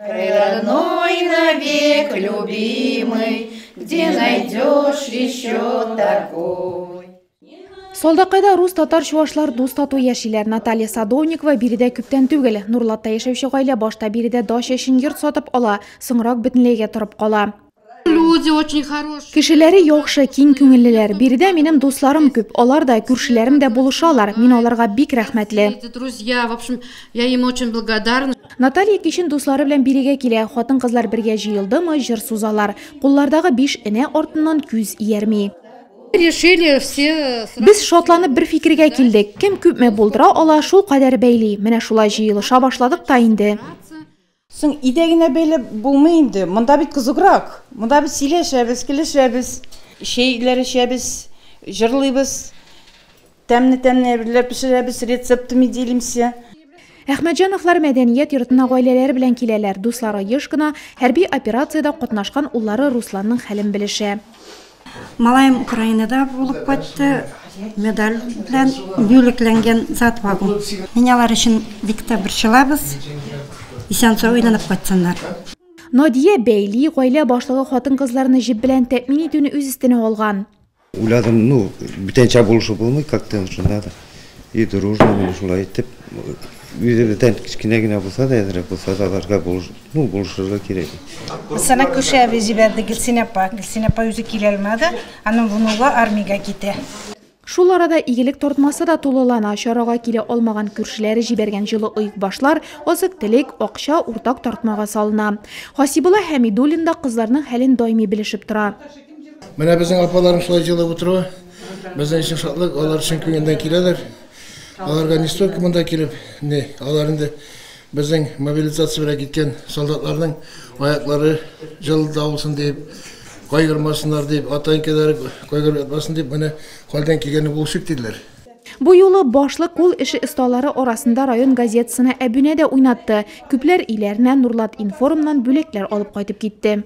Родной навек, любимый, где найдешь еще такой. Солдақайда рус татар шуашлар дус тату яшилер. Наталья Садовникова бириде күптән түгел. Нурлатта яшәүче гаилә башта бириде даш яшен йорт сатып ала, соңрак бөтенләйгә торып кала. Люди очень хорошие. Кешеләре яхшы, киң күңеллеләр. Биредә минем дусларым күп, алар да, күршеләрем дә булышалар. Мин аларга бик рәхмәтле. Друзья, в общем, я им очень благодарна. Наталья кичен дуслары белән бирегә килә. Хатын-кызлар бергә җыелдымы, җыр сузалар. Куллардагы 5 энә артыннан күз иярми. Решили все. Без шатланып бер фикергә килдек. Кем күпме булдыра ала, шул кадәр бәйли. Менә шулай җыелыша башладык та инде. Соң идегенә бәйле булмый инде. Монда бит кызыграк. Монда без сөйләшәбез, килешәбез, шәйләр эчәбез, җырлыйбыз. Тәмне әйберләр пешерәбез, рецептны дилимсә. Әхмәтҗановлар мәдәният йортына гаиләләре белән киләләр. Дуслары еш кына хәрби операциядә катнашкан уллары Русланның хәлен белешә. Малайым Украинада булып кайтты. Медаль белән бүлекләнгән зат вагон. Мин алар өчен бик тә борчылабыз. Исән-сау уйланып кайтсыннар. Надия Бәйли гаилә башлыгы хатын-кызларны җеп белән тәэмин итүне үз өстенә алган. Уйладым, бүтәнчә булышы булмый, как-то шунда да. И дружно менә шулай итеп, үзебездән кичкенә генә булса да, әзрәк булса да аларга булышырга кирәк. Sana köşeye җибәрде Гөлсинапа үзе килә алмады, аның bununla армиягә китә. Шул арада игелек тартмасы да тулылана. Чарага килә алмаган күршеләре җибәргән җылы ыек башлар, азык-төлек, акча уртак тартмага салына. Хасибулла Хәмидуллин да кызларның хәлен даими белешеп тора. Менә безнең апаларым шулай җылы утыруы, безнең өчен шатлык, алар өчен күңелдән киләләр. Аларга не столько монда килеп, алар инде безнең мобилизациягә киткән солдатларның аяклары җылда булсын дип, кайгырмасыннар дип, ата-әнкәләре кайгырмасын дип, менә хәлдән килгәне булышып диделәр. Бу юлы башлык кул эше осталары арасында район газетасына әбүнә дә уйнатты. Күпләр иләренә Нурлат информнан бүләкләр алып кайтып китте.